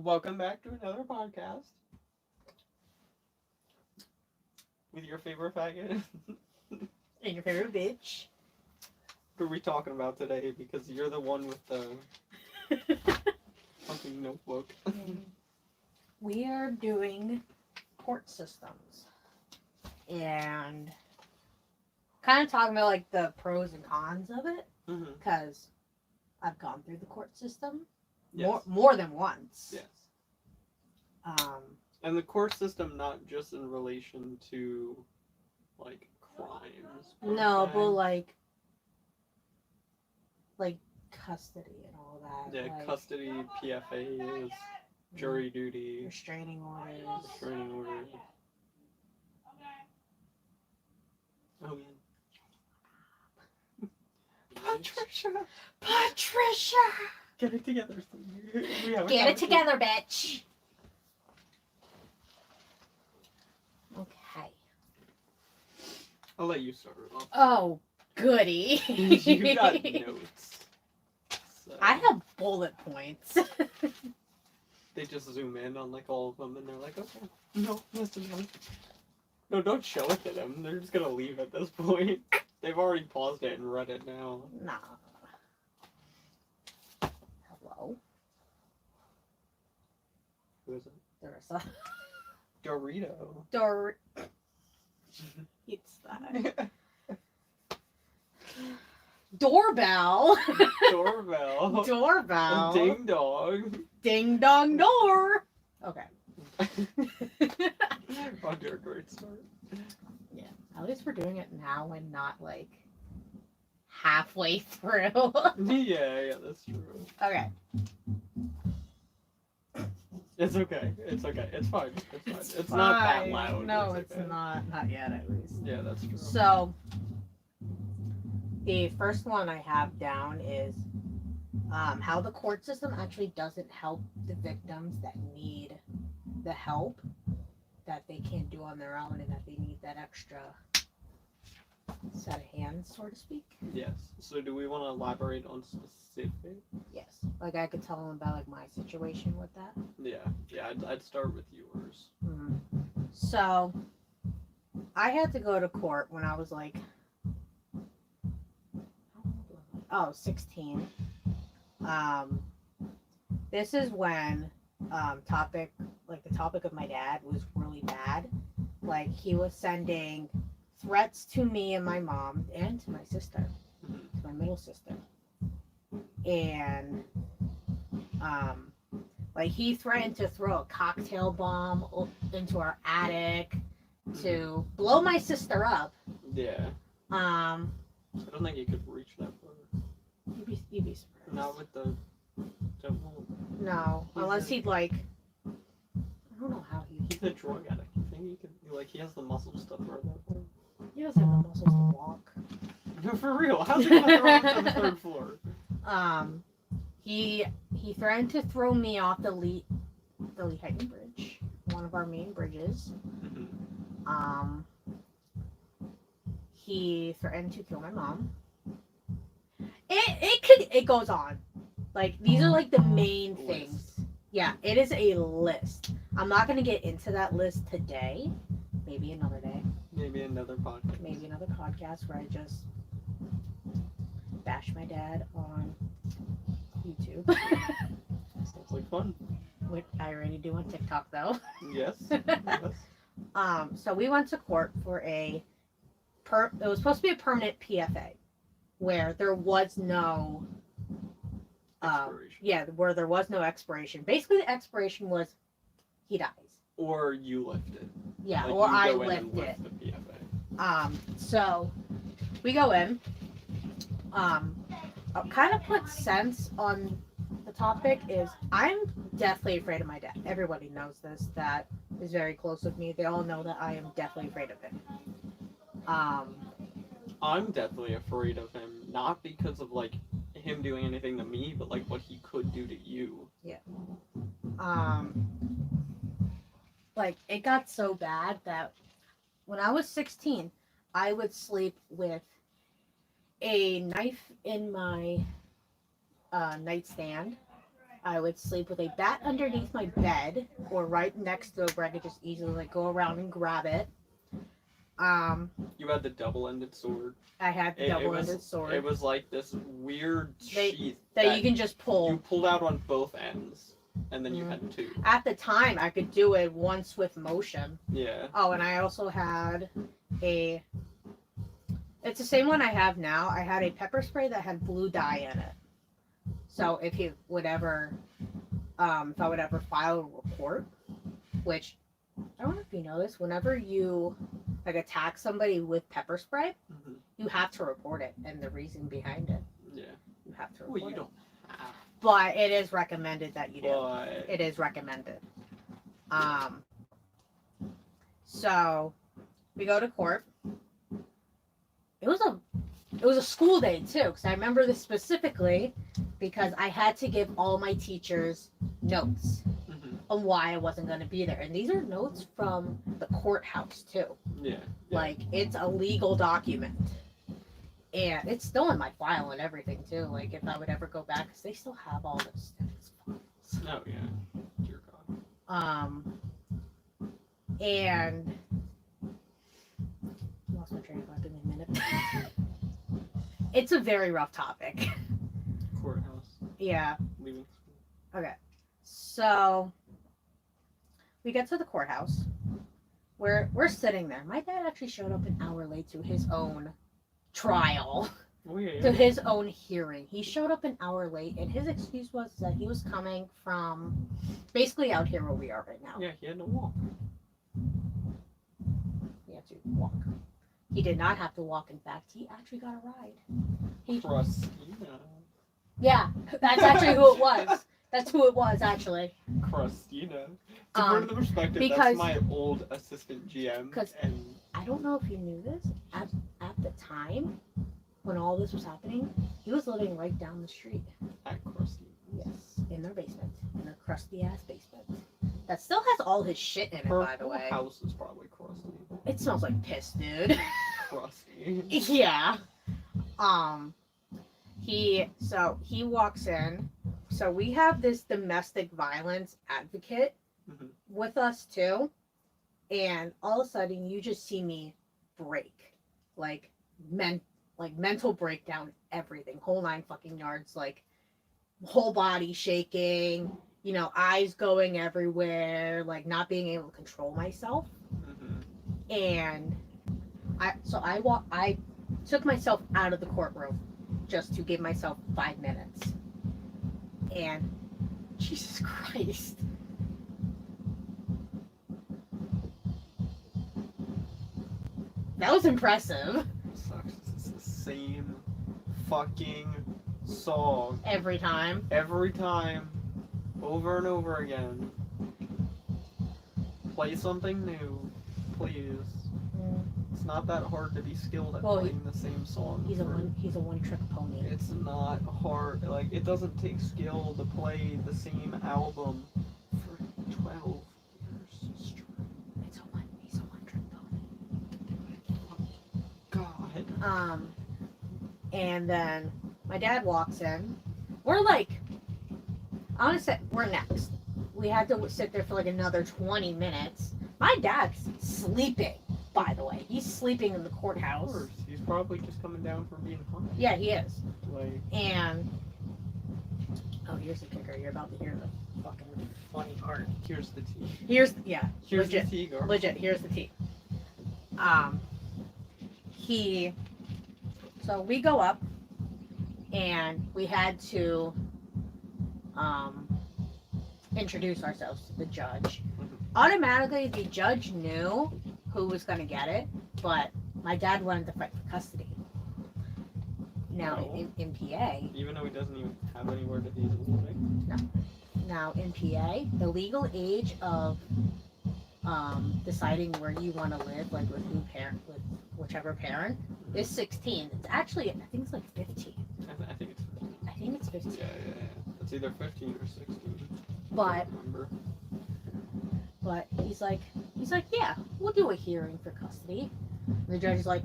Welcome back to another podcast with your favorite faggot. And your favorite bitch. What are we talking about today? Because you're the one with the fucking notebook. We are doing court systems. And kind of talking about like the pros and cons of it. Mm-hmm. Because I've gone through the court system Yes. more than once. Yes. Um, And the court system, not just in relation to, like, crimes. per no, se. but like custody and all that. Yeah, like, custody, PFAs, jury duty, restraining orders. restraining orders. Oh, yeah. Patricia! Get it together. We haven't Get got it together, bitch! Okay. I'll let you start it off. Oh, goody. You got notes. So I have bullet points. they just zoom in on like all of them and they're like, okay, no, listen, no, don't show it to them. They're just gonna leave at this point. They've already paused it and read it now. Nah. Hello? Who is it? There's a Dorito. It's that. Doorbell. Doorbell. Doorbell. Ding dong. Ding dong door. Okay. I'll do a great start. Yeah. At least we're doing it now and not like halfway through. Yeah, that's true. Okay. It's okay. It's okay. It's fine. It's fine. It's not that Fine. loud. No, it's it's okay. not. Not yet, at least. Yeah, that's true. So, the first one I have down is how the court system actually doesn't help the victims that need the help that they can't do on their own and that they need that extra set of hands, so to speak. Yes. So do we want to elaborate on specific? Yes. Like I could tell them about like my situation with that. Yeah. I'd start with yours. Mm-hmm. So, I had to go to court when I was like, how old was I? 16. This is when the topic of my dad was really bad. Like he was sending threats to me and my mom and to my sister, to my middle sister, and like he threatened to throw a cocktail bomb into our attic to blow my sister up. Yeah. I don't think you could reach that far. You'd be surprised. Not with the devil. No, unless he'd like. I don't know how he. He's a drug addict. You think he could? Like he has the muscles to throw that far? He doesn't have the muscles to walk. For real? How's he gonna throw him to the third floor? He threatened to throw me off the Lehigh Bridge, one of our main bridges. He threatened to kill my mom. It goes on. Like these are like the main things. Yeah, it is a list. I'm not gonna get into that list today. Maybe another day. Maybe another podcast. Maybe another podcast where I just bash my dad on YouTube. Sounds like fun. Which I already do on TikTok though. Yes. Yes. So we went to court for it was supposed to be a permanent PFA where there was no Expiration. where there was no expiration. Basically the expiration was he dies. Or you lift it. Yeah, Like or you I go in lift and it. lift the PFA. So we go in. Kind of put sense on the topic is I'm deathly afraid of my dad. Everybody knows this, that is very close with me. They all know that I am deathly afraid of him. I'm definitely afraid of him, not because of like him doing anything to me, but like what he could do to you. Yeah. Like it got so bad that when I was 16, I would sleep with a knife in my nightstand I would sleep with a bat underneath my bed or right next to it where I could just easily like go around and grab it. You had the double-ended sword. I had the double-ended sword. It was like this weird sheath that you can just pull. You pulled out on both ends, and then you Mhm. had two. At the time, I could do it one swift motion. Yeah. Oh, and I also had a. It's the same one I have now. I had a pepper spray that had blue dye in it. So if you would ever, if I would ever file a report, which I don't know if you know this, whenever you like attack somebody with pepper spray, Mm-hmm. you have to report it and the reason behind it. Yeah. You have to report Well, you it. don't have. But it is recommended that you do. But It is recommended. So we go to court. It was a school day too, because I remember this specifically because I had to give all my teachers notes Mhm. on why I wasn't going to be there, and these are notes from the courthouse too. Yeah. Like it's a legal document, and it's still in my file and everything too. Like if I would ever go back, because they still have all this files. Oh yeah. Dear God. And I lost my train of thought. Give me a minute. It's a very rough topic. Courthouse. Yeah. Leaving school. Okay. So we get to the courthouse. We're sitting there. My dad actually showed up an hour late to his own trial, Oh yeah. to his own hearing. He showed up an hour late, and his excuse was that he was coming from basically out here where we are right now. Yeah. He had to walk. He had to walk. He did not have to walk. In fact, he actually got a ride. He, Christina. yeah, that's actually who it was. That's who it was, actually. Christina. To put it into perspective, because- that's my old assistant GM. 'cause- And I don't know if you knew this. At the time, when all this was happening, he was living right down the street. at Christina. Yes, in their basement. In their crusty-ass basement. That still has all his shit in it, Her by the whole way. house is probably crusty. It smells like piss, dude. Crusty. Yeah. He walks in. So we have this domestic violence advocate Mhm. with us too. And all of a sudden you just see me break. Like mental breakdown, everything. Whole 9 fucking yards, like whole body shaking, you know, eyes going everywhere, like not being able to control myself. Mhm. And I took myself out of the courtroom just to give myself 5 minutes. And Jesus Christ. That was impressive. Sucks. It's the same fucking song Every time. every time, over and over again. Play something new, please. It's not that hard to be skilled at Well, playing the same song. He's a one-trick pony. It's not hard. Like, it doesn't take skill to play the same album for 12 years straight. He's a one-trick pony. God. And then my dad walks in. We're like, honestly, we're next. We had to sit there for like another 20 minutes. My dad's sleeping, by the way. He's sleeping in the Of courthouse. course. He's probably just coming down from being high. Yeah, he is. Like, And oh, here's the kicker. You're about to hear the fucking funny part. here's the tea. Here's Here's legit. the tea, girl. Legit, here's the tea. So we go up and we had to introduce ourselves to the judge. Automatically, the judge knew who was going to get it, but my dad wanted to fight for custody. Now, No. in PA, Even though he doesn't even have anywhere to be living. Now, in PA, the legal age of deciding where you want to live, like with whichever parent, is 16. It's actually, I think it's like 15. I think it's 15. I think it's 15. Yeah. It's either 15 or 16. I But can't remember. he's like, yeah, we'll do a hearing for custody. And the judge is like,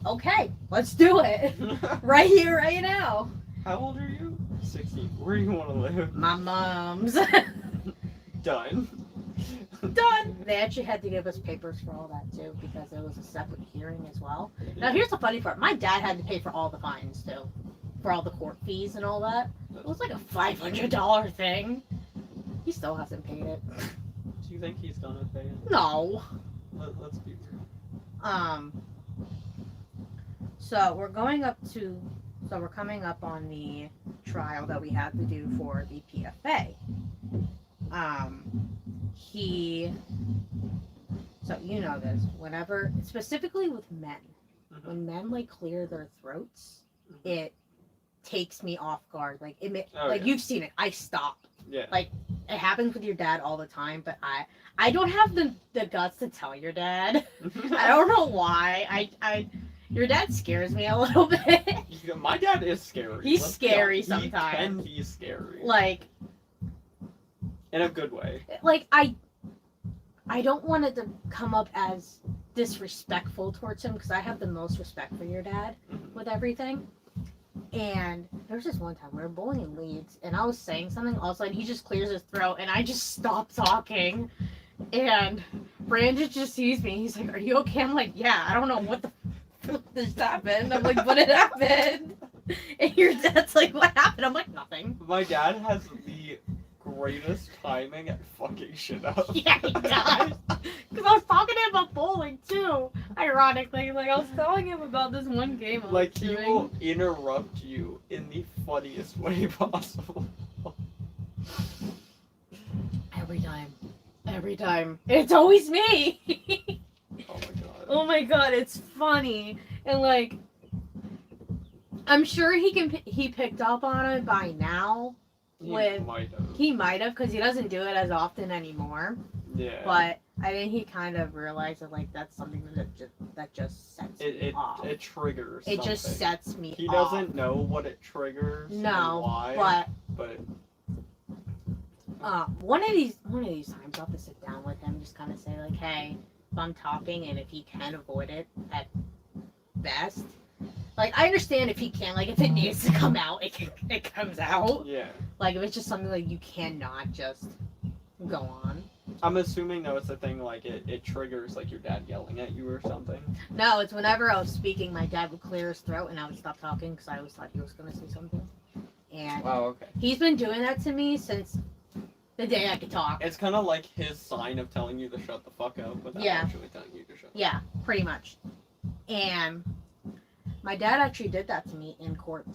okay, let's do it right here, right now. How old are you? 16. Where do you want to live? My mom's. Done. Done. They actually had to give us papers for all that too because it was a separate hearing as well. Now here's the funny part. My dad had to pay for all the fines too, for all the court fees and all that. It was like a $500 thing. He still hasn't paid it. Do you think he's gonna pay it? No. Let's be real. So we're coming up on the trial that we had to do for the PFA. So you know this, whenever, specifically with men, when men like clear their throats, it takes me off guard. Like you've seen it, I stop. Yeah. Like it happens with your dad all the time, but I don't have the guts to tell your dad. I don't know why. Your dad scares me a little bit. My dad is scary. He's scary sometimes. He can be scary. Like, in a good way. Like I don't want it to come up as disrespectful towards him because I have the most respect for your dad with everything. And there was this one time we were bowling in Leeds and I was saying something, all of a sudden he just clears his throat and I just stop talking. And Brandon just sees me. He's like, "Are you okay?" I'm like, "Yeah, I don't know what the fuck just happened." I'm like, "What had happened?" And your dad's like, "What happened?" I'm like, "Nothing." My dad has the greatest timing at fucking shit up. Yeah, he does. Because I was talking to him about bowling too. Ironically, like I was telling him about this one game. Like he will interrupt you in the funniest way possible. Every time. It's always me. Oh my god. Oh my god, it's funny. And like, I'm sure he picked up on it by now. He might have because he doesn't do it as often anymore. Yeah. But I think he kind of realized that like that's something that just sets me off. It triggers. It just sets me He off. doesn't know what it triggers. No, and why, but one of these times I'll have to sit down with him, just kind of say like, "Hey, if I'm talking and if he can avoid it at best." Like, I understand if he can, like, if it needs to come out, it comes out. Yeah. Like, if it's just something like you cannot just go on. I'm assuming, though, it's a thing, like, it triggers, like, your dad yelling at you or something. No, it's whenever I was speaking, my dad would clear his throat and I would stop talking because I always thought he was going to say something. And okay. He's been doing that to me since the day I could talk. It's kind of like his sign of telling you to shut the fuck up without actually telling you to shut up. Yeah, pretty much. And my dad actually did that to me in court.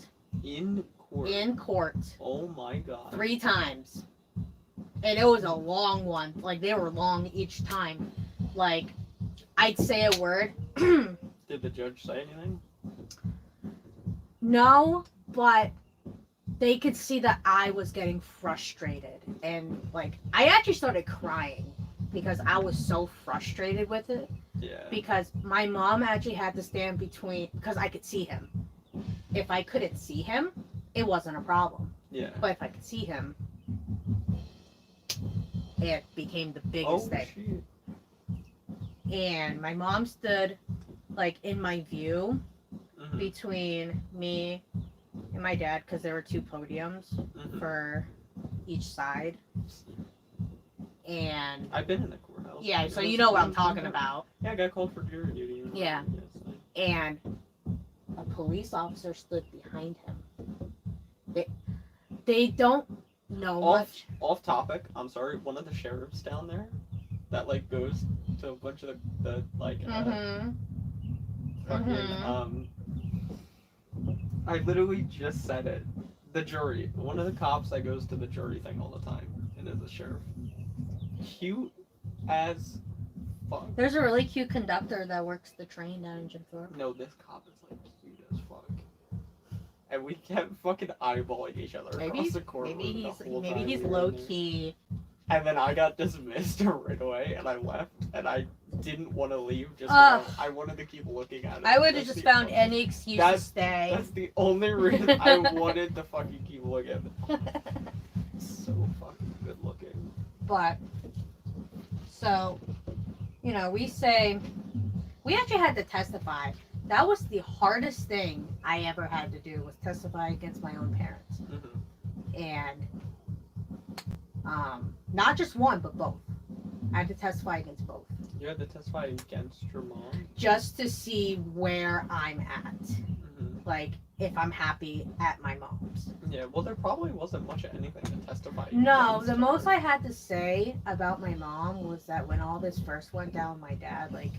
In court? In court. Oh my god. 3 times. And it was a long one. Like, they were long each time. Like, I'd say a word. Did the judge say anything? No, but they could see that I was getting frustrated. And, like, I actually started crying because I was so frustrated with it. Yeah. Because my mom actually had to stand between, because I could see him. If I couldn't see him, it wasn't a problem. Yeah. But if I could see him, it became the biggest thing. Shit. And my mom stood, like, in my view between me and my dad, because there were 2 podiums for each side. And I've been in the courthouse. Yeah, so you know what I'm talking about. Yeah, I got called for jury duty. Yeah. And a police officer stood behind him. They don't know much. Off topic, I'm sorry, one of the sheriffs down there that, like, goes to a bunch of the I literally just said it. The jury. One of the cops that goes to the jury thing all the time and is a sheriff. Cute as fuck. There's a really cute conductor that works the train down in Jim Thorpe. No, this cop is, like, cute as fuck. And we kept fucking eyeballing each other across the courtroom. Maybe he's low key. And then I got dismissed right away, and I left, and I didn't want to leave. I wanted to keep looking at it. I would have just found any excuse to stay. That's the only reason I wanted to fucking keep looking. So fucking good looking. But so, you know, we actually had to testify. That was the hardest thing I ever had to do, was testify against my own parents. and not just one, but both. I had to testify against both, You had to testify against your mom? just to see where I'm at, Mm-hmm. like if I'm happy at my mom's. Yeah, well, there probably wasn't much of anything to testify No, against the her. most I had to say about my mom was that when all this first went down, my dad, like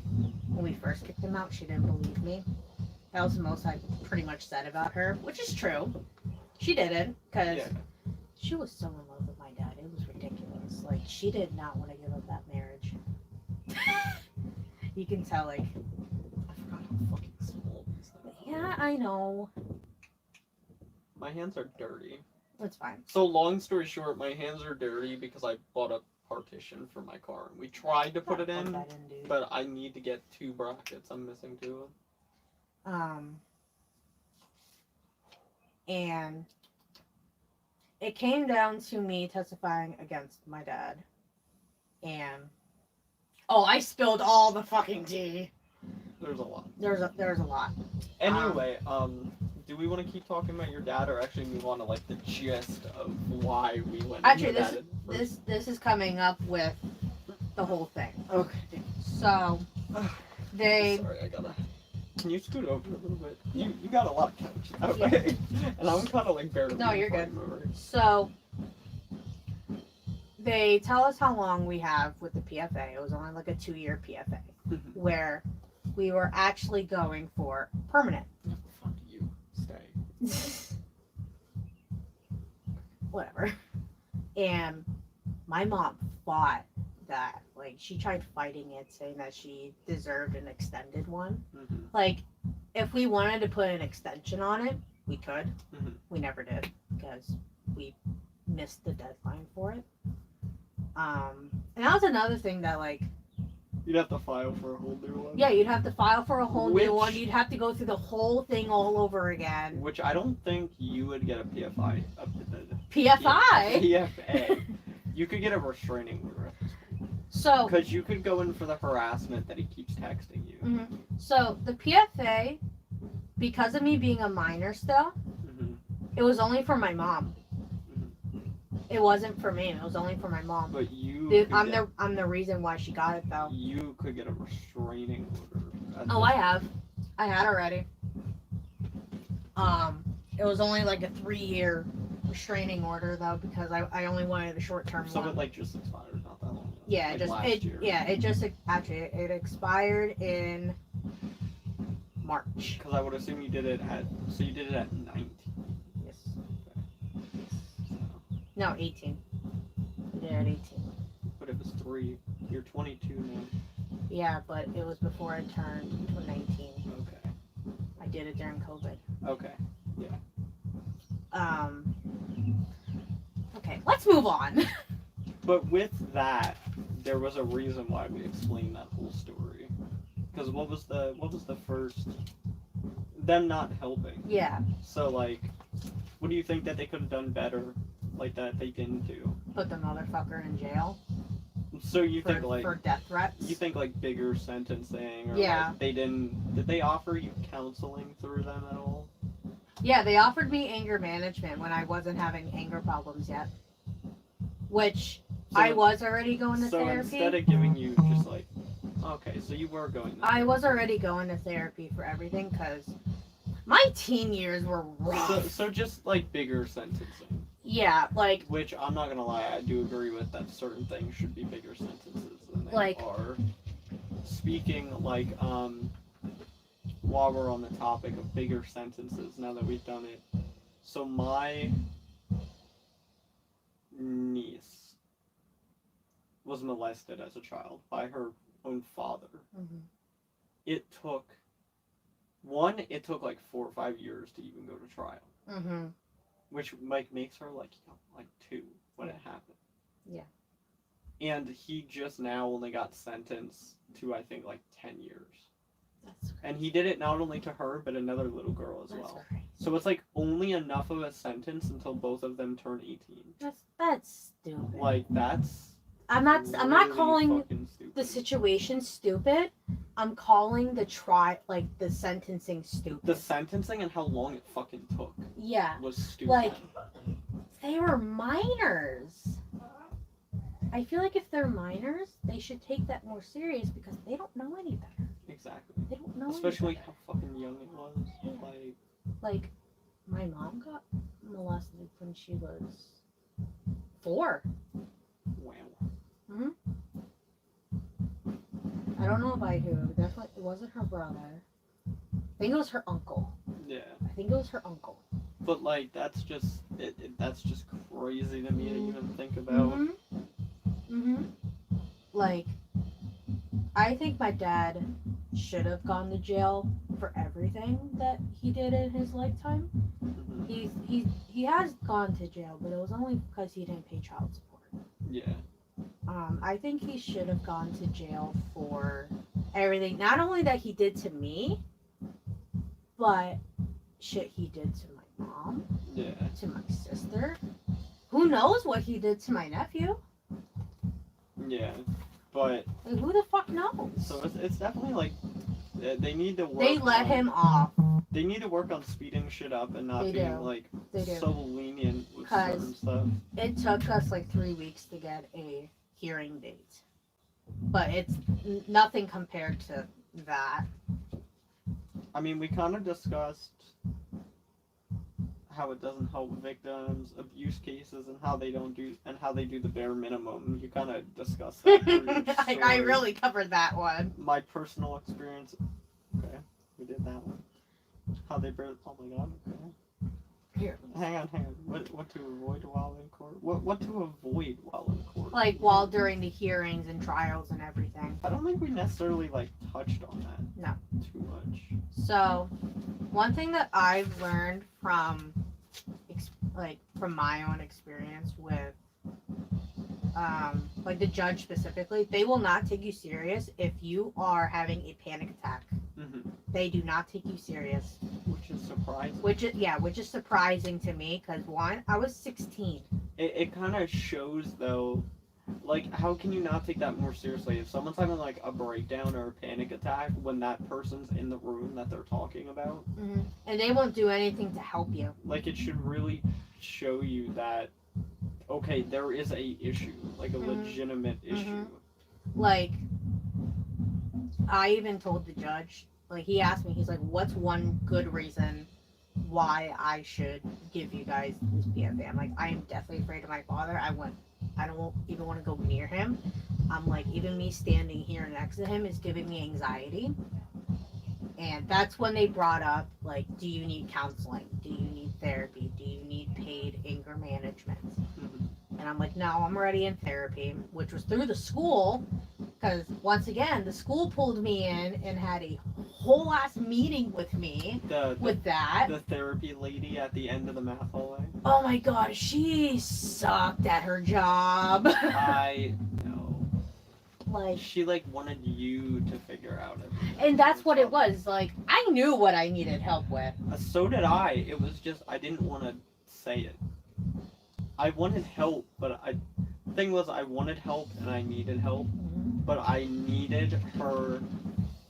when we first kicked him out, she didn't believe me. That was the most I pretty much said about her, which is true. She didn't, because Yeah. she was so in love with my dad. It was ridiculous. Like, she did not want to give up that marriage. You can tell, like, I forgot how fucking small these things are. yeah, I know. My hands are dirty. It's fine. So, long story short, my hands are dirty because I bought a partition for my car. And we tried to put it Put in, that in, dude. but I need to get 2 brackets. I'm missing 2 of them. And it came down to me testifying against my dad. And I spilled all the fucking tea. There's a lot. There's a lot. Anyway, do we want to keep talking about your dad or actually move on to like the gist of why we went Actually, into that? this is coming up with the whole thing. Okay. So they Sorry, I gotta. Can you scoot over a little bit? You got a lot of couch that way, and I'm kind of like barely. No, you're moving good. over. So they tell us how long we have with the PFA. It was only like a 2-year PFA, where we were actually going for permanent. Fuck you. Stay. Whatever. And my mom fought that. Like, she tried fighting it, saying that she deserved an extended one. Mm-hmm. Like, if we wanted to put an extension on it, we could. Mhm. We never did because we missed the deadline for it. And that was another thing that, like, You'd have to file for a whole new one. yeah, you'd have to file for a whole Which- new one. You'd have to go through the whole thing all over again. Which I don't think you would get a PFI up to the PFI. PFA. You could get a restraining order at this point. So, Because you could go in for the harassment that he keeps texting you. mhm. So the PFA, because of me being a minor still, Mm-hmm. it was only for my mom. It wasn't for me. It was only for my mom. But you. Dude, could get- I'm the reason why she got it though. You could get a restraining order. at Oh, this I have. I had already. It was only like a 3-year restraining order though, because I only wanted a short-term So one. it like just expired not that long ago. Yeah, like it just last year. it just actually it expired in March. Because I would assume you did it at 19. Yes. No, 18. I did it at 18. But it was 3. You're 22 now. Yeah, but it was before I turned 19. Okay. I did it during COVID. Okay. Okay, let's move on. But with that, there was a reason why we explained that whole story. Because what was the first? Them not helping. Yeah, So like, what do you think that they could have done better, like that they didn't do? put the motherfucker in jail So you for, think like for death threats. you think like bigger sentencing? Or Yeah. Like they didn't. Did they offer you counseling through them at all? Yeah, they offered me anger management when I wasn't having anger problems yet, which So I was already going to So therapy. instead of giving you just like, okay, so you were going. I was already going to therapy for everything because my teen years were rough. So just like bigger sentencing. Yeah, like Which I'm not gonna lie, I do agree with that certain things should be bigger sentences than they Like- are. Speaking like while we're on the topic of bigger sentences, now that we've done it. So my niece was molested as a child by her own father. It took like 4 or 5 years to even go to trial. mm-hmm. Which like makes her like 2 when it happened. Yeah. And he just now only got sentenced to I think like 10 years. That's And he did it not only to her but another little girl as well. crazy. So it's like only enough of a sentence until both of them turn 18. That's stupid. Like that's I'm not really calling fucking stupid. the situation stupid. I'm calling the sentencing stupid. The sentencing and how long it fucking took Yeah. was stupid. Like, they were minors. I feel like if they're minors, they should take that more serious because they don't know any better. Exactly. They don't know Especially any better. how fucking young it was. Yeah. Like, my mom got molested when she was 4. Wow. I don't know by who. Definitely, it wasn't her brother. I think it was her uncle. Yeah. I think it was her uncle. But like that's just that's just crazy to me to even think about. Like, I think my dad should have gone to jail for everything that he did in his lifetime. Mhm. He has gone to jail, but it was only because he didn't pay child support. Yeah. I think he should have gone to jail for everything, not only that he did to me, but shit he did to my mom, Yeah. to my sister. Who knows what he did to my nephew? Yeah. But Like, who the fuck knows? so it's definitely like they need to work. They let on, him off. They need to work on speeding shit up and not They being do. like They do. so lenient with 'Cause- certain stuff. It took us like 3 weeks to get a hearing date, but it's nothing compared to that. I mean, we kind of discussed how it doesn't help victims, abuse cases, and how they do the bare minimum. You kind of discussed that. through your I story. really covered that one. My personal experience. Okay, we did that one. How they barely. Oh my god. Okay. Here. Hang on. What to avoid while in court? What to avoid while in court? Like, while during the hearings and trials and everything. I don't think we necessarily like touched on that. No. Too much. So, one thing that I've learned from my own experience with like the judge specifically, they will not take you serious if you are having a panic attack. Mm-hmm. They do not take you serious, Which is surprising. which is surprising to me because one, I was 16. It kind of shows though, like how can you not take that more seriously if someone's having like a breakdown or a panic attack when that person's in the room that they're talking about? And they won't do anything to help you. Like it should really show you that okay, there is a issue, like a Mhm. legitimate issue. Like, I even told the judge, like, he asked me, he's like, what's one good reason why I should give you guys this PFA? I'm like, I am deathly afraid of my father. I don't even want to go near him. I'm like, even me standing here next to him is giving me anxiety. And that's when they brought up, like, do you need counseling? Do you need therapy? Do you need paid anger management? Mhm. And I'm like, no, I'm already in therapy, which was through the school. Because once again, the school pulled me in and had a whole ass meeting with me with that. The therapy lady at the end of the math hallway. Oh my god, she sucked at her job. I know. Like, She like wanted you to figure out everything. and that's what it was. Like, I knew what I needed help with. So did I. It was just I didn't want to say it. I wanted help, but thing was I wanted help and I needed help, but I needed her.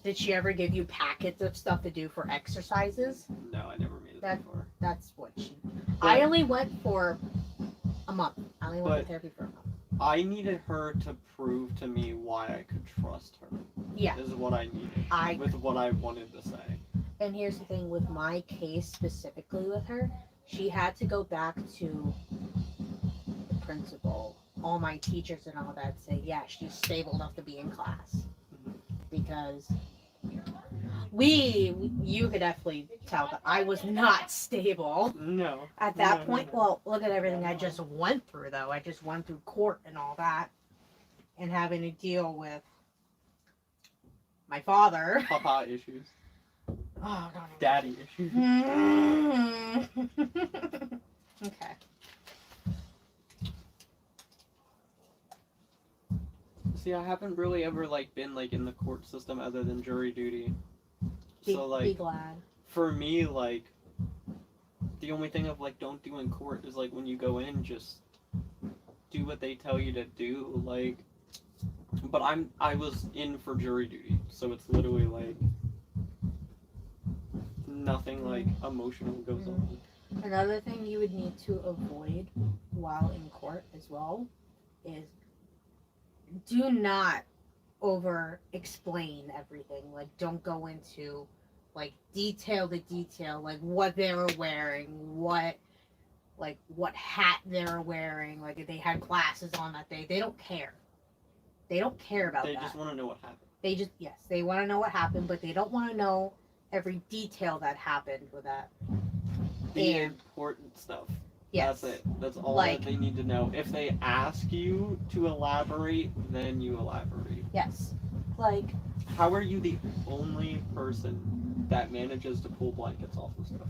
Did she ever give you packets of stuff to do for exercises? No, I never made it That- before. That's what she. But I only went for a month. I only went But- to therapy for a month. I needed her to prove to me why I could trust her. Yeah. Is what I needed. With what I wanted to say. And here's the thing with my case specifically with her, she had to go back to the principal, all my teachers and all that, say, yeah, she's stable enough to be in class. Mhm. Because you could definitely tell that I was not stable No. at that No, point. no. Well, look at everything I just went through, though. I just went through court and all that, and having to deal with my father. Papa issues. Oh, no. Daddy issues. Okay. See, I haven't really ever like been like in the court system other than jury duty. Be, So be like glad. for me, like the only thing of like don't do in court is like when you go in, just do what they tell you to do. Like, but I was in for jury duty, so it's literally like nothing like emotional goes on. Another thing you would need to avoid while in court as well is do not over explain everything. Like, don't go into like detail to detail, like what they were wearing, what hat they were wearing, like if they had glasses on that day. They don't care. They don't care about They that. just want to know what happened. They just, yes, they want to know what happened, but they don't want to know every detail that happened with that. The And- important stuff. Yes. That's it. That's all Like- that they need to know. If they ask you to elaborate, then you elaborate. Yes. Like, How are you the only person that manages to pull blankets off of stuff?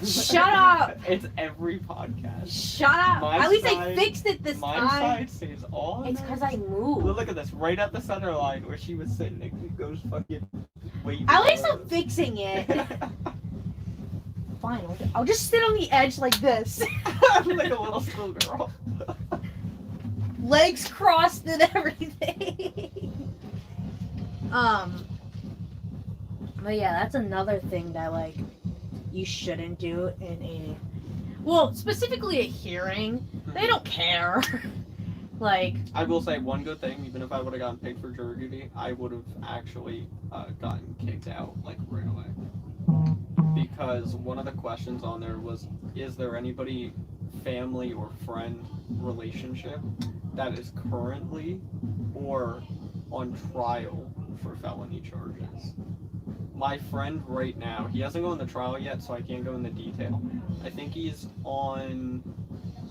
Shut up! It's every podcast. shut up. My At least I side- fixed it this My time. side stays all It's night. because I moved. Look at this, right at the center line where she was sitting. It goes fucking way. At least below. I'm fixing it. Fine. I'll just sit on the edge like this. Like a little schoolgirl. Legs crossed and everything. But yeah, that's another thing that like you shouldn't do in a, well, specifically a hearing. They don't care. Like, I will say one good thing. Even if I would have gotten picked for jury duty, I would have actually gotten kicked out like right away. Because one of the questions on there was, is there anybody, family or friend relationship that is currently or on trial for felony charges? My friend right now, he hasn't gone to trial yet, so I can't go into detail. I think he's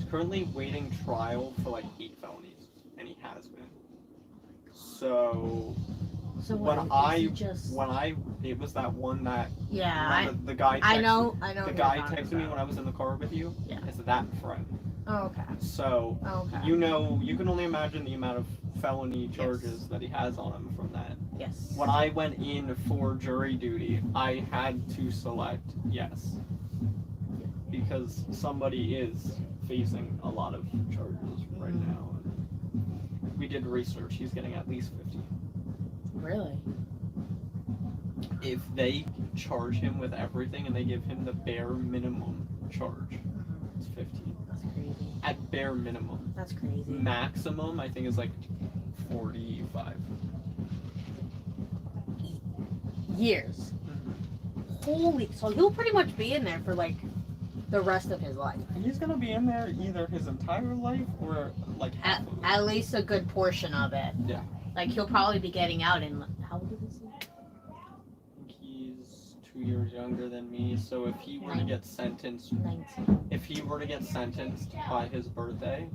currently waiting trial for like 8 felonies, and he has been. So what, it was that one that yeah, the guy I texted- know. the who you're guy talking texted me about. when I was in the car with you. Yeah. It's that friend. Oh, okay. So Okay. you know, you can only imagine the amount of felony charges that he has on him from that. Yes. When I went in for jury duty, I had to select yes. Because somebody is facing a lot of charges right now. And we did research, he's getting at least 50. Really? If they charge him with everything and they give him the bare minimum charge, it's 15. That's crazy. At bare minimum. That's crazy. Maximum, I think, is like 45. Years. Holy. So he'll pretty much be in there for like the rest of his life. He's gonna be in there either his entire life or like half of it. At least a good portion of it. Yeah. Like he'll probably be getting out in, how old is he? I think he's 2 years younger than me, so if he were to get sentenced, 19. if he were to get sentenced by his birthday,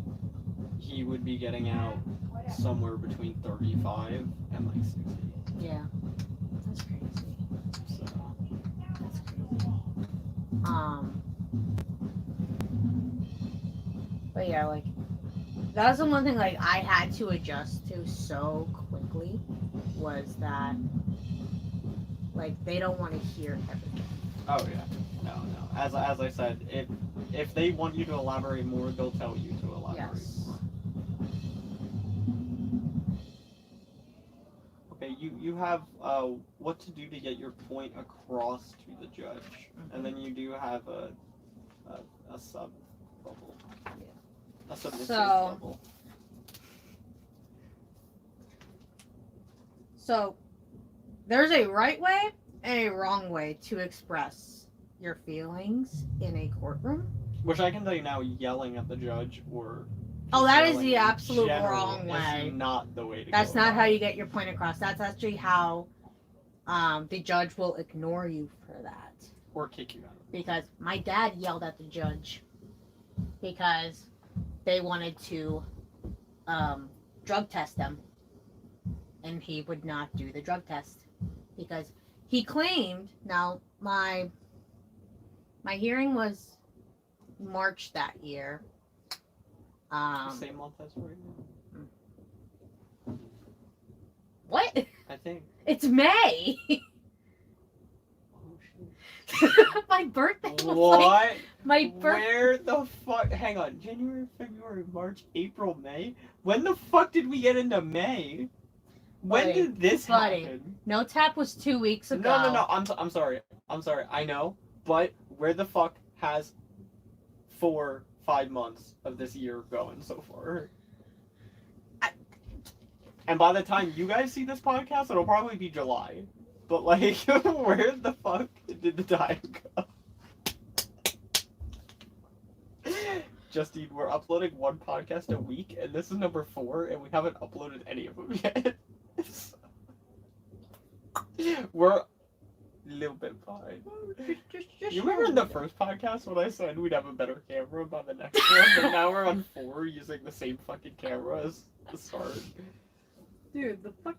he would be getting out somewhere between 35 and like 60. Yeah. That's crazy. So That's crazy. But yeah, like that's the one thing like I had to adjust to so quickly was that like they don't want to hear everything. oh yeah, no. As I said, if they want you to elaborate more, they'll tell you to elaborate Yes. more. Okay, you have what to do to get your point across to the judge, and then you do have a sub bubble. Yeah. A submissive So- bubble. So there's a right way and a wrong way to express your feelings in a courtroom. Which I can tell you now, yelling at the judge or Oh, that is yelling the in absolute general wrong is way. not the way to That's go not about how it. you get your point across. That's actually how the judge will ignore you for that. Or kick you out. Because my dad yelled at the judge because they wanted to drug test him, and he would not do the drug test because he claimed. Now my hearing was March that year. Same month as right now. What? I think. It's May. Oh shit. My birthday was like What? my birthday. Where the fuck? Hang on. January, February, March, April, May? When the fuck did we get into May? When Buddy, did this buddy. happen? No Tap was 2 weeks ago. No. I'm sorry. I know. But where the fuck has 4-5 months of this year going so far. And by the time you guys see this podcast, it'll probably be July. But like, where the fuck did the time go? Justine, we're uploading one podcast a week, and this is number 4, and we haven't uploaded any of them yet. We're a little bit behind. You remember in the first podcast when I said we'd have a better camera by the next one, but now we're on 4 using the same fucking camera as the start. Dude, the fuck.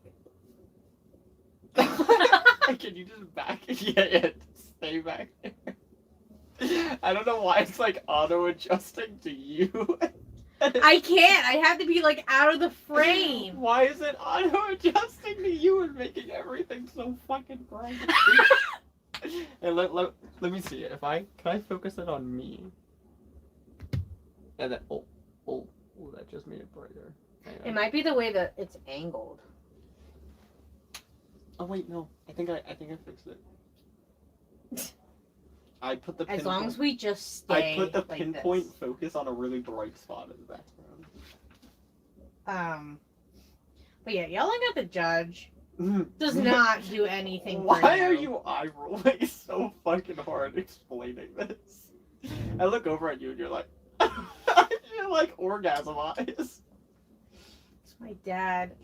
Can you just back? Yeah, stay back there. I don't know why it's like auto adjusting to you. I can't. I have to be like out of the frame. Why is it auto adjusting to you and making everything so fucking bright? And let me see if can I focus it on me? And then oh that just made it brighter. It might be the way that it's angled. Oh wait, no. I think I fixed it. I put the As long as we just stay. I put the like pinpoint this. focus on a really bright spot in the background. But yeah, yelling at the judge does not do anything. Why are you eye rolling so fucking hard explaining this? I look over at you and you're like, you're like orgasm eyes. It's my dad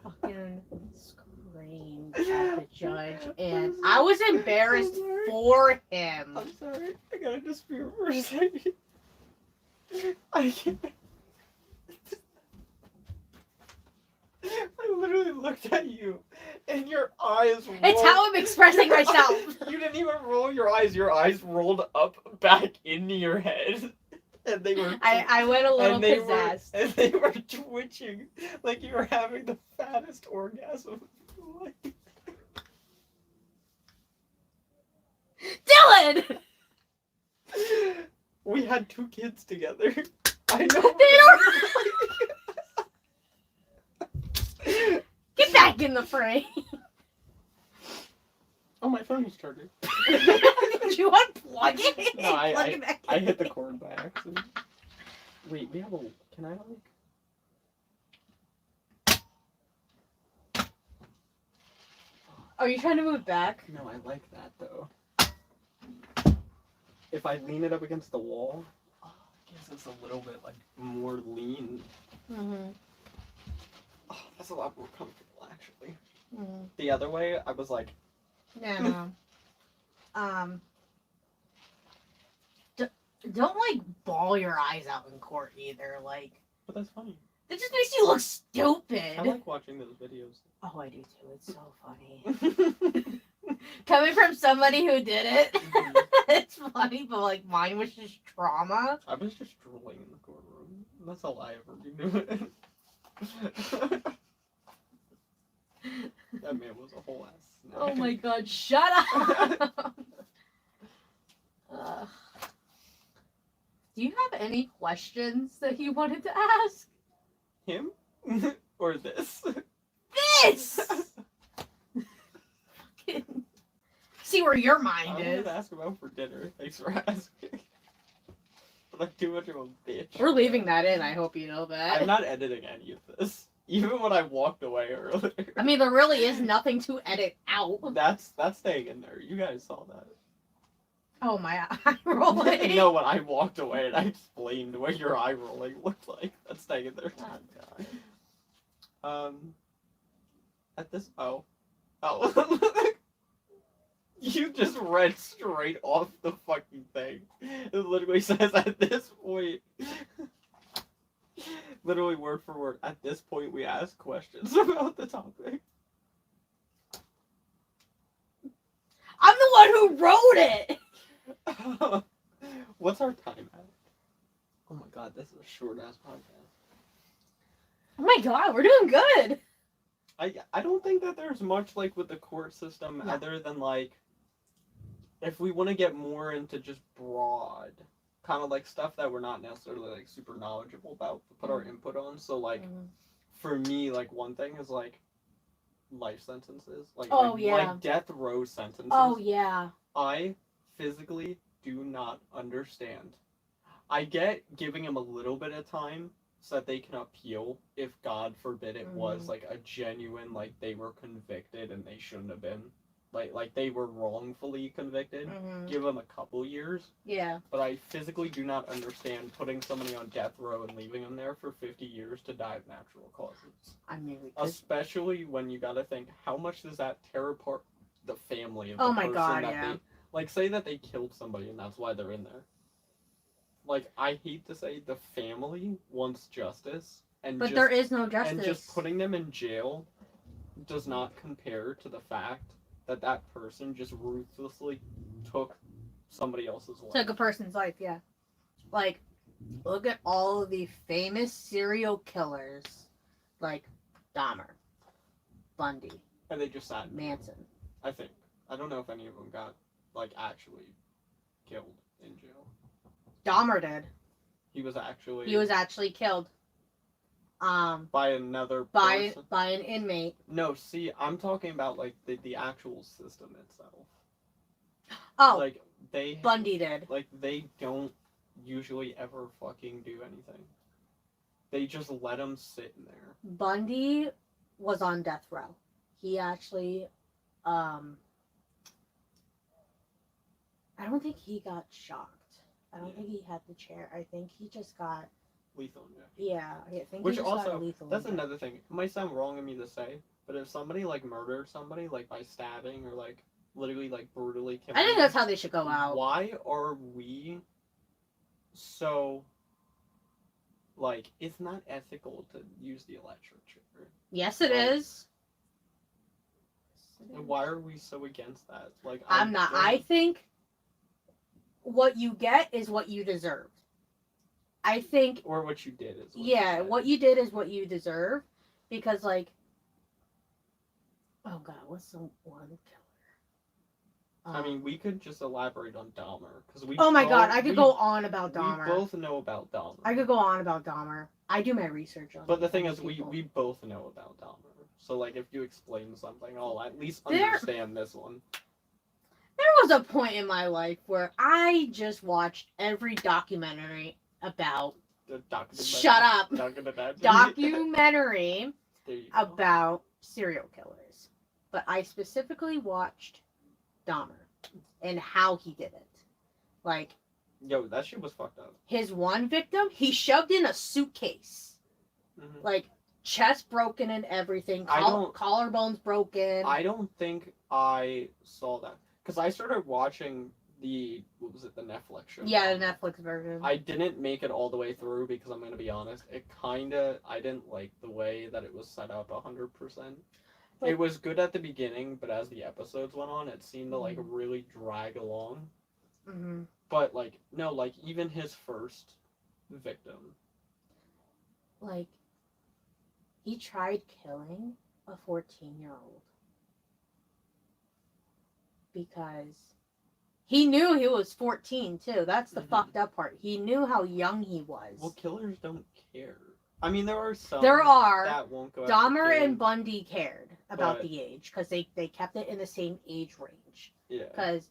fucking screamed at the judge, and I was embarrassed for him. I'm sorry. I gotta dispute for a second. I can't. I literally looked at you, and your eyes rolled. It's how I'm expressing myself. You didn't even roll your eyes. Your eyes rolled up back into your head. And they were. I went a little possessed. And they were twitching like you were having the fattest orgasm. Dylan! We had 2 kids together. I know. They don't. Get back in the frame. Oh, my phone is charging. Did you unplug it? No, Plug it back I in. hit the cord by accident. Wait, we have a. Can I like? Are you trying to move back? No, I like that though. If I lean it up against the wall, it gives us a little bit like more lean. Mm-hmm. Oh, that's a lot more comfortable actually. Mm-hmm. The other way, I was like, No. Don't like bawl your eyes out in court either. Like but that's funny. that just makes you look stupid. I like watching those videos. Oh, I do too. It's so funny. Coming from somebody who did it, it's funny, but like mine was just trauma. I was just drooling in the courtroom. That's all I ever be doing. That man was a whole ass snack. Oh my god, shut up! Do you have any questions that you wanted to ask? Him? Or this? This! See where your mind I wanted is. to ask about for dinner. Thanks for asking. I'm like too much of a bitch. We're leaving that in, I hope you know I'm that. not editing any of this. Even when I walked away earlier. I mean, there really is nothing to edit out. That's staying in there. You guys saw that. Oh, my eye rolling. No, when I walked away and I explained what your eye rolling looked like. That's staying in there. Oh, God. At this. Oh. You just read straight off the fucking thing. It literally says at this point. Literally word for word. At this point, we ask questions about the topic. I'm the one who wrote it! What's our time at? Oh my god, this is a short ass podcast. Oh my god, we're doing good! I don't think that there's much like with the court system No. other than like if we want to get more into just broad kind of like stuff that we're not necessarily like super knowledgeable about to put our input on. So like for me, like one thing is like life sentences, like Oh, like, yeah. like death row sentences. Oh, yeah. I physically do not understand. I get giving them a little bit of time so that they can appeal if, God forbid, it was like a genuine, like they were convicted and they shouldn't have been. Like they were wrongfully convicted. Give them a couple years. Yeah. But I physically do not understand putting somebody on death row and leaving them there for 50 years to die of natural causes. I mean, we could. Especially when you gotta think, how much does that tear apart the family of the Oh my person God, that yeah. they... Like, say that they killed somebody and that's why they're in there. Like, I hate to say the family wants justice. But there is no justice. And just putting them in jail does not compare to the fact that that person just ruthlessly took somebody else's life. Took a person's life, yeah. Like, look at all of the famous serial killers, like Dahmer, Bundy, And they just sat. Manson. I think. I don't know if any of them got, like, actually killed in jail. Dahmer did. He was actually... He was actually killed. By another by person? by an inmate. No, see, I'm talking about, like, the actual system itself. Oh, Like, they... Bundy did. Like, they don't usually ever fucking do anything. They just let them sit in there. Bundy was on death row. He actually, I don't think he got shocked. I don't think he had the chair. I think he just got... Lethal injection. Yeah, I think Which he just got also, a lethal that's injection. another thing. It might sound wrong of me to say, but if somebody, like, murdered somebody, like, by stabbing or, like, literally, like, brutally killing I think them, that's how they should go out. why are we so, like, it's not ethical to use the electric chair. Yes, it Like, is. And why are we so against that? Like, I'm not. I think what you get is what you deserve. I think... Or what you did is what you did is what you deserve. Because, like... Oh, God, what's the one killer? I mean, we could just elaborate on Dahmer. Cause we Oh, my God, both- I could we- go on about Dahmer. We both know about Dahmer. I could go on about Dahmer. I do my research on But the other thing is, people. we both know about Dahmer. So, like, if you explain something, I'll at least There- understand this one. There was a point in my life where I just watched every documentary about... The documentary. Shut up! Documentary. Documentary There you go. about serial killers. But I specifically watched Dahmer and how he did it. Like, Yo, that shit was fucked up. his one victim, he shoved in a suitcase. Mhm. Like, chest broken and everything. I don't- Collarbones broken. I don't think I saw that. Because I started watching the, what was it, the Netflix show? Yeah, the Netflix version. I didn't make it all the way through because I'm going to be honest, I didn't like the way that it was set up 100%. Like- It was good at the beginning, but as the episodes went on, it seemed to, like, Mhm. really drag along. hmm But, like, no, like, even his first victim. Like, he tried killing a 14-year-old. Because he knew he was 14, too. That's the Mhm. fucked up part. He knew how young he was. Well, killers don't care. I mean, there are some There are. that won't go after Dahmer kids. and Bundy cared about But- the age because they kept it in the same age range. Yeah. Because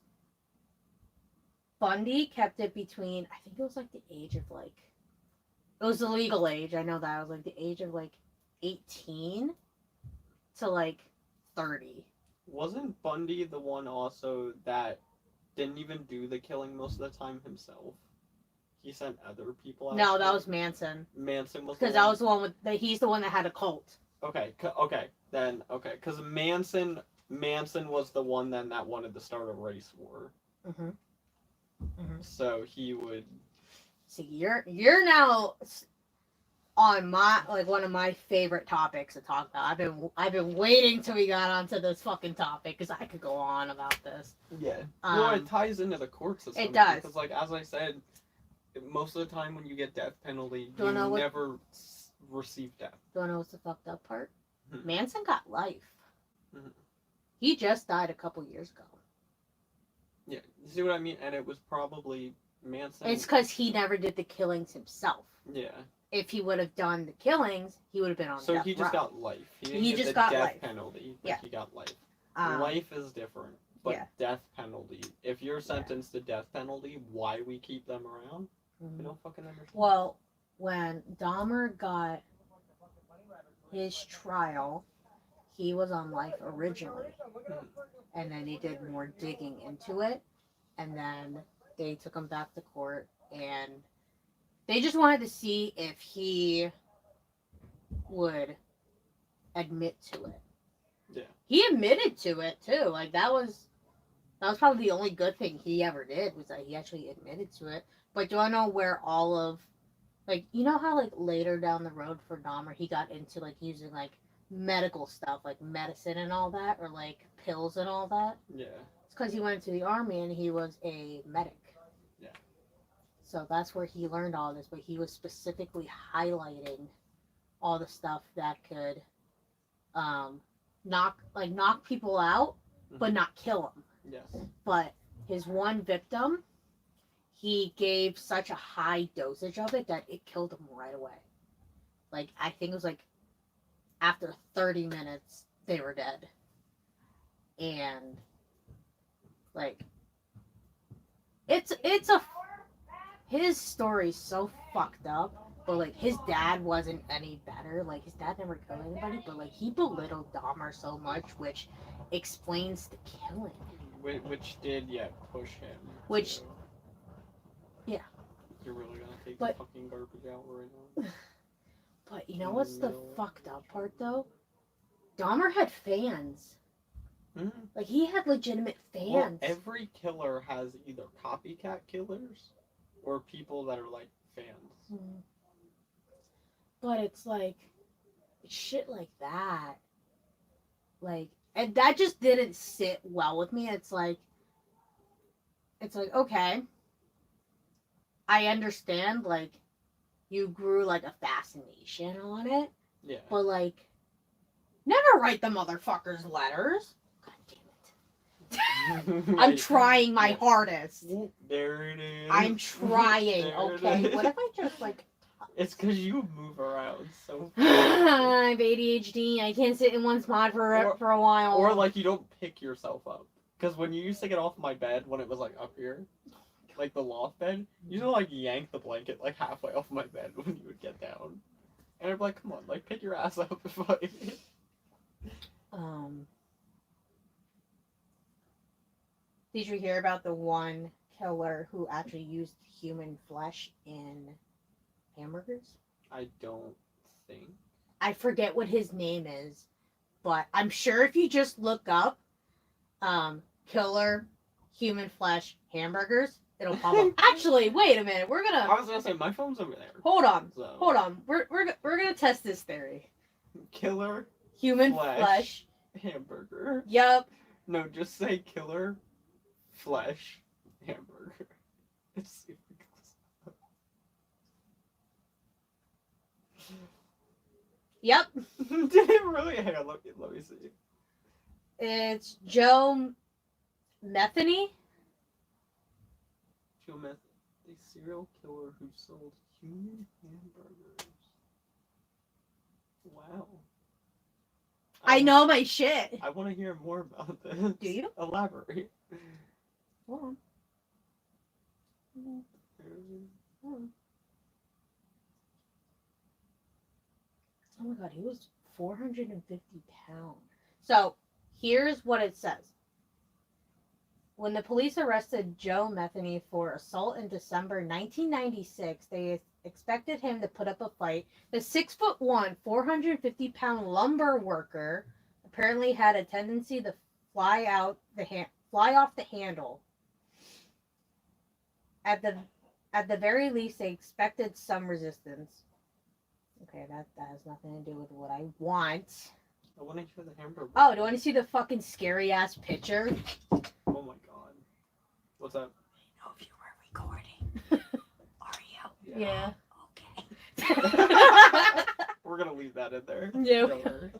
Bundy kept it between, I think it was like the age of like, it was the legal age. I know that. It was like the age of like 18 to like 30. Wasn't Bundy the one also that didn't even do the killing most of the time himself? He sent other people out. No, to that do was it? Manson. Manson was. Because the that one? was the one with, he's the one that had a cult. Okay. Because Manson was the one then that wanted to start a race war. Mm-hmm. So he would. See, you're now on my, like, one of my favorite topics to talk about. I've been waiting till we got onto this fucking topic because I could go on about this. Yeah. Well, it Um, ties into the court system. it does. Because, like, as I said, most of the time when you get death penalty, Do you you know what- never receive death. Do you know what's the fucked up part? Hmm. Manson got life. Mhm. He just died a couple years ago. Yeah. You see what I mean? And it was probably Manson. It's because he never did the killings himself. Yeah. If he would have done the killings, he would have been on So death he just row. got life. He didn't He get just the got death life. penalty, but Yeah. he got life. Um, Life is different. But Yeah. death penalty. If you're sentenced to death penalty, why we keep them around? I don't fucking understand. Well, when Dahmer got his trial, he was on life originally. And then they did more digging into it. And then they took him back to court. And they just wanted to see if he would admit to it. Yeah. He admitted to it too. Like that was probably the only good thing he ever did was that he actually admitted to it. But do I know where all of like you know how like later down the road for Dahmer he got into like using like medical stuff like medicine and all that or like pills and all that? Yeah. It's because he went into the army and he was a medic. Yeah. So that's where he learned all this, but he was specifically highlighting all the stuff that could knock people out, but not kill them. Yes. But his one victim, he gave such a high dosage of it that it killed him right away. Like I think it was like after 30 minutes they were dead. And like it's a his story's so fucked up, but like his dad wasn't any better. Like his dad never killed anybody, but like he belittled Dahmer so much, which explains the killing. Which did push him. Which to, yeah. You're really gonna take But- the fucking garbage out right now. But you know what's the fucked up part though? Dahmer had fans. Mhm. Like he had legitimate fans. Well, every killer has either copycat killers or people that are like fans. Mhm. But it's like shit like that. Like and that just didn't sit well with me. It's like okay. I understand like you grew like a fascination on it, Yeah. but like never write the motherfuckers letters. God damn it. I'm trying my hardest. There it is. I'm trying, There it okay? is. What if I just like It's because you move around so I have ADHD. I can't sit in one spot for a while. Or like you don't pick yourself up. Because when you used to get off my bed when it was like up here, like the loft bed, you used to like yank the blanket like halfway off my bed when you would get down. And I'd be like, come on, like pick your ass up if I Did you hear about the one killer who actually used human flesh in hamburgers? I don't think. I forget what his name is, but I'm sure if you just look up killer human flesh hamburgers, it'll pop up. Actually, wait a minute. We're I gonna was gonna say my phone's over there. hold on. So Hold on. We're gonna test this theory. killer Human Flesh. flesh. hamburger. Yup. No, just say killer flesh hamburger. Let's see if we can- Yep. Did it really? Hang on, let me see. It's Joe Metheny. Joe Meth, a serial killer who sold human hamburgers. Wow. I know my shit. I want to hear more about this. Do you? Elaborate. Hold on. Hold on. Oh my god, he was 450 pounds. So, here's what it says. When the police arrested Joe Metheny for assault in December 1996, they expected him to put up a fight. The 6'1", 450-pound lumber worker apparently had a tendency to fly off the handle. At the very least, they expected some resistance. Okay, that has nothing to do with what I want. I want to hear the hamburger. Oh, do you want to see the fucking scary ass picture? Oh my god. What's that? I know if you were recording. Are you? Yeah. Okay. We're gonna leave that in there. Yeah. Don't worry.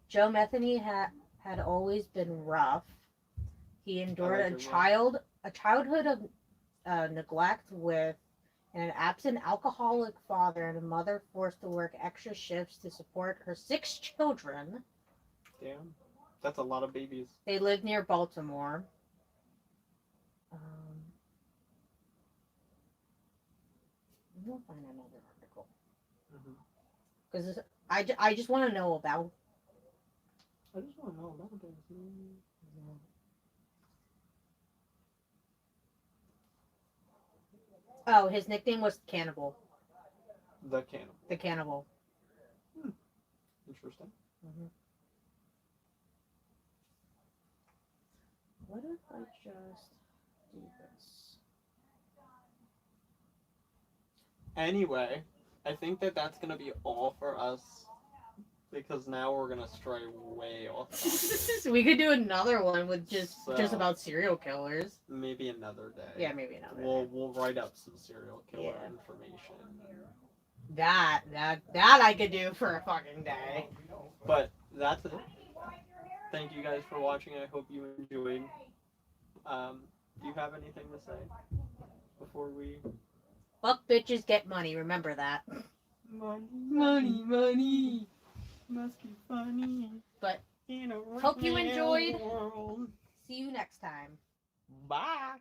Joe Metheny had always been rough. He endured I like it rough. a childhood of neglect with an absent alcoholic father and a mother forced to work extra shifts to support her 6 children. Damn. That's a lot of babies. They live near Baltimore. We'll find another article. Because I just want to know about. I just want to know about this. Oh, his nickname was Cannibal. The cannibal. The Cannibal. Interesting. Mm-hmm. What if I just do this? Anyway, I think that that's gonna be all for us because now we're gonna stray way off. We could do another one with just So- about serial killers. Maybe another day. Yeah, maybe another. We'll write up some serial killer Yeah. information. That I could do for a fucking day. But that's it. Thank you guys for watching. I hope you enjoyed. Do you have anything to say before we? Fuck bitches, get money. Remember that. Money. Must be funny. But in a hope you real enjoyed. world. See you next time. Bye.